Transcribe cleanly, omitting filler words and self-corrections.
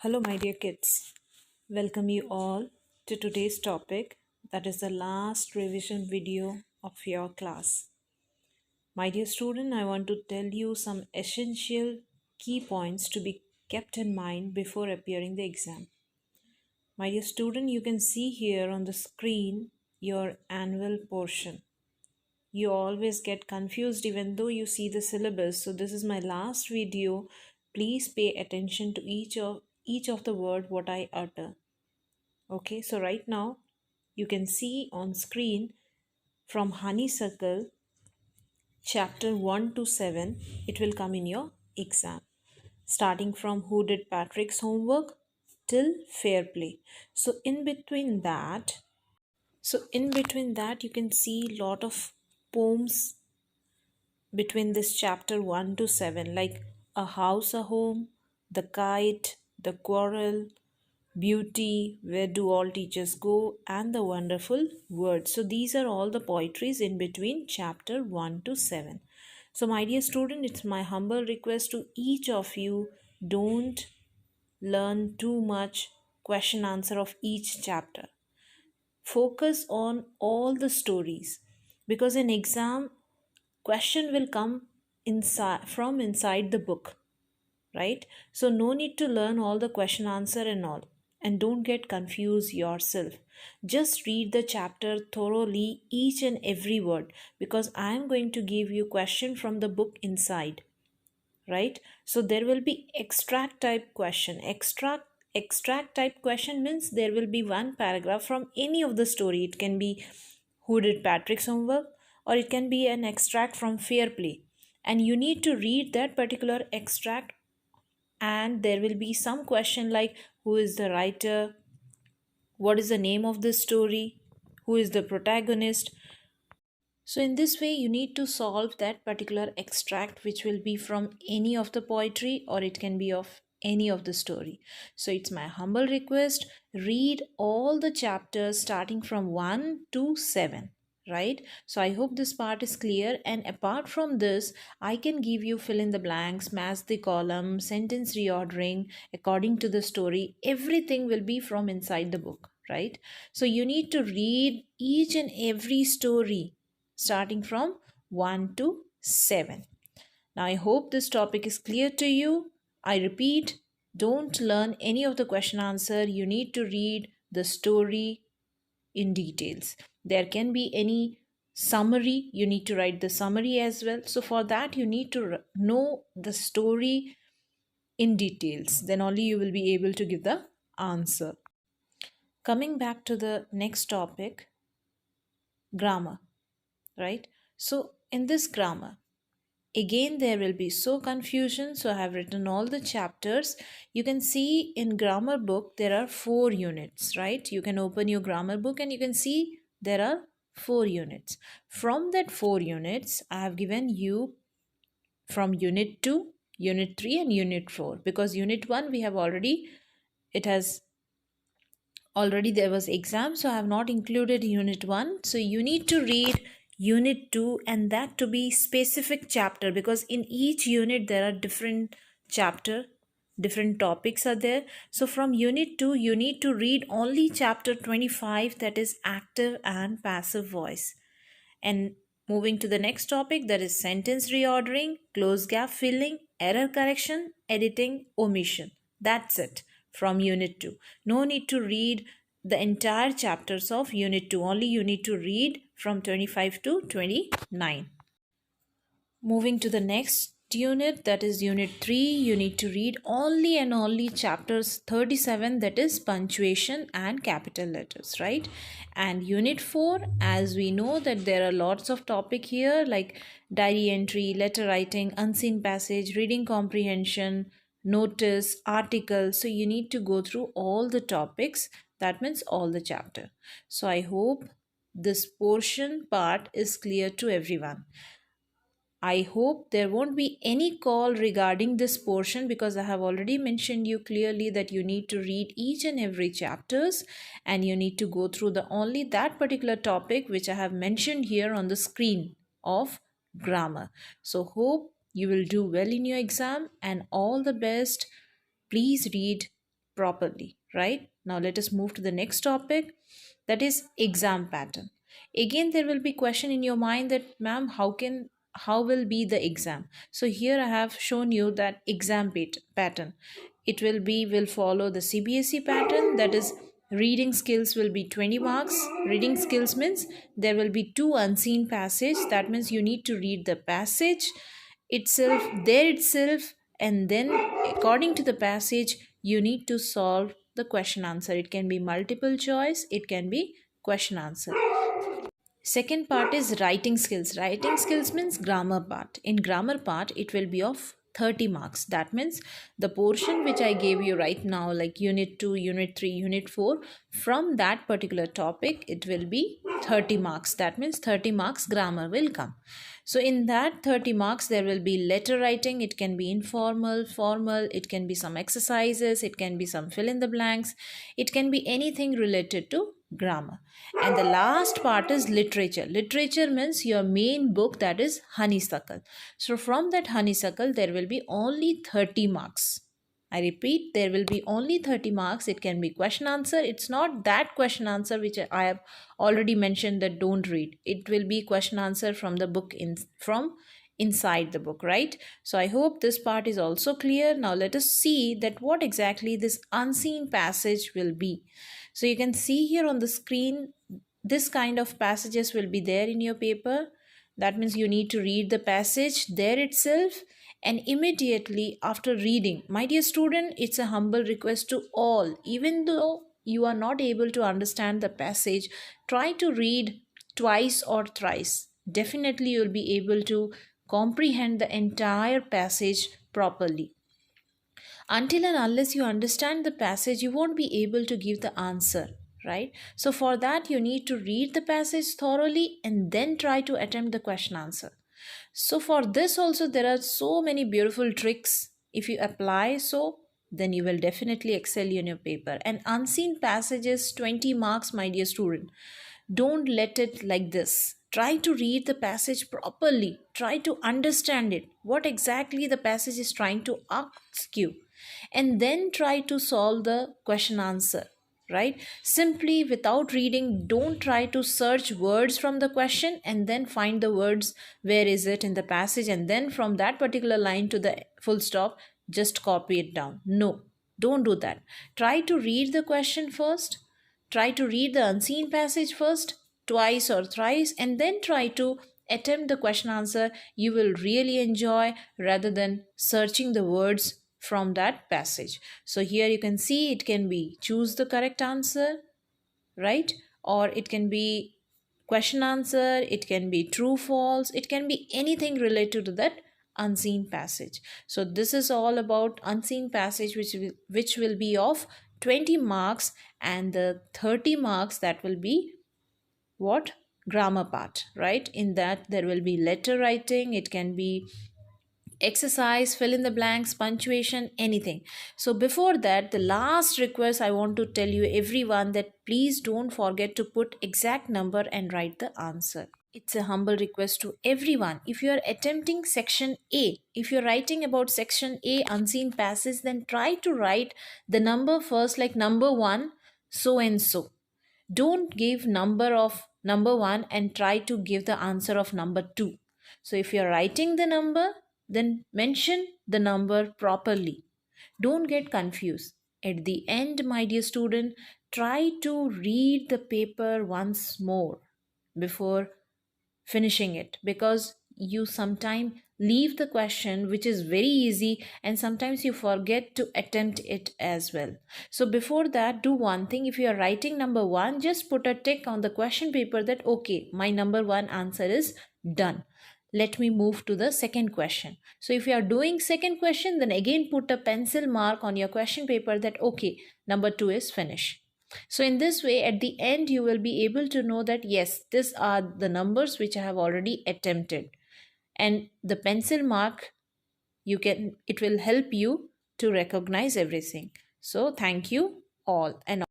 Hello, my dear kids. Welcome you all to today's topic, that is the last revision video of your class. My dear student, I want to tell you some essential key points to be kept in mind before appearing the exam. My dear student, you can see here on the screen your annual portion. You always get confused even though you see the syllabus. So this is my last video. Please pay attention to each of the word what I utter. Okay, so right now you can see on screen from Honeysuckle chapter 1 to 7, it will come in your exam. Starting from who did Patrick's homework till fair play. So in between that you can see lot of poems between this chapter 1 to 7, like a house, a home, the kite, the quarrel, beauty, where do all teachers go, and the wonderful word. So these are all the poetries in between chapter 1 to 7. So my dear student, it's my humble request to each of you, don't learn too much question answer of each chapter. Focus on all the stories, because in exam question will come inside the book, right? So no need to learn all the question answer and all, and don't get confused yourself. Just read the chapter thoroughly, each and every word, because I am going to give you question from the book inside, right? So there will be extract type question. Extract type question means there will be one paragraph from any of the story. It can be who did Patrick's homework, or it can be an extract from fair play, and you need to read that particular extract, and there will be some question like who is the writer, what is the name of the story, who is the protagonist. So in this way you need to solve that particular extract, which will be from any of the poetry, or it can be of any of the story. So it's my humble request, read all the chapters starting from 1 to 7, right? So I hope this part is clear, and apart from this I can give you fill in the blanks, match the column, sentence reordering according to the story. Everything will be from inside the book, right? So you need to read each and every story starting from 1 to 7. Now, I hope this topic is clear to you. I repeat, don't learn any of the question answer. You need to read the story in details. There can be any summary. You need to write the summary as well. So, for that, you need to know the story in details. Then only you will be able to give the answer. Coming back to the next topic, grammar, right? So, in this grammar, again there will be so confusion, so I have written all the chapters. You can see in grammar book there are 4 units, right? You can open your grammar book and you can see there are 4 units. From that 4 units I have given you from unit 2, unit 3 and unit 4, because unit 1 we have already, it has already, there was exam, so I have not included unit 1. So you need to read unit 2, and that to be specific chapter, because in each unit there are different chapter, different topics are there. So from unit 2 you need to read only chapter 25, that is active and passive voice. And moving to the next topic, that is sentence reordering, close gap filling, error correction, editing, omission. That's it from unit 2. No need to read the entire chapters of unit 2. Only you need to read from 25 to 29. Moving to the next unit, that is unit 3, you need to read only and only chapters 37, that is punctuation and capital letters, right? And unit 4, as we know that there are lots of topic here like diary entry, letter writing, unseen passage, reading comprehension, notice, article. So you need to go through all the topics, that means all the chapter. So I hope this portion part is clear to everyone. I hope there won't be any call regarding this portion, because I have already mentioned you clearly that you need to read each and every chapters, and you need to go through the only that particular topic which I have mentioned here on the screen of grammar. So hope you will do well in your exam, and all the best. Please read properly, right? Now let us move to the next topic, that is exam pattern. Again, there will be question in your mind that, ma'am, how will be the exam? So here I have shown you that pattern. It will follow the CBSE pattern, that is reading skills will be 20 marks. Reading skills means there will be two unseen passage, that means you need to read the passage itself, and then according to the passage you need to solve the question answer. It can be multiple choice, it can be question answer. Second part is writing skills. Writing skills means grammar part. In grammar part, it will be of 30 marks. That means the portion which I gave you right now, like unit 2, unit 3, unit 4, from that particular topic, it will be 30 marks. That means 30 marks grammar will come. So in that 30 marks, there will be letter writing. It can be informal, formal, it can be some exercises, it can be some fill in the blanks, it can be anything related to grammar. And the last part is literature. Literature means your main book, that is honeysuckle. So from that honeysuckle there will be only 30 marks. I repeat, there will be only 30 marks. It can be question answer. It's not that question answer which I have already mentioned that don't read. It will be question answer from the book, from inside the book, right? So I hope this part is also clear. Now let us see that what exactly this unseen passage will be. So you can see here on the screen, this kind of passages will be there in your paper. That means you need to read the passage there itself, and immediately after reading, my dear student, it's a humble request to all, even though you are not able to understand the passage, try to read twice or thrice. Definitely you'll be able to comprehend the entire passage properly. Until and unless you understand the passage, you won't be able to give the answer, right? So for that you need to read the passage thoroughly and then try to attempt the question answer. So for this also there are so many beautiful tricks. If you apply, so then you will definitely excel in your paper. And unseen passages, 20 marks, my dear student. Don't let it like this. Try to read the passage properly. Try to understand it, what exactly the passage is trying to ask you, and then try to solve the question answer, right? Simply without reading, don't try to search words from the question and then find the words where is it in the passage, and then from that particular line to the full stop just copy it down. No, don't do that. Try to read the question first, try to read the unseen passage first, twice or thrice, and then try to attempt the question answer. You will really enjoy rather than searching the words from that passage. So here you can see it can be choose the correct answer, right? Or it can be question answer, it can be true false, it can be anything related to that unseen passage. So this is all about unseen passage, which will be of 20 marks, and the 30 marks that will be what, grammar part, right? In that there will be letter writing, it can be exercise, fill in the blanks, punctuation, anything. So before that, the last request I want to tell you everyone that please don't forget to put exact number and write the answer. It's a humble request to everyone. If you are attempting section A, if you're writing about section A unseen passage, then try to write the number first, like number 1 so and so. Don't give number of number 1 and try to give the answer of number 2. So if you're writing the number, then mention the number properly. Don't get confused. At the end, my dear student, try to read the paper once more before finishing it, because you sometimes leave the question which is very easy, and sometimes you forget to attempt it as well. So before that, do one thing. If you are writing number 1, just put a tick on the question paper that okay, my number 1 answer is done. Let me move to the second question. So if you are doing second question, then again put a pencil mark on your question paper that okay, number 2 is finished. So in this way, at the end, you will be able to know that yes, these are the numbers which I have already attempted. And the pencil mark, it will help you to recognize everything. So thank you all. And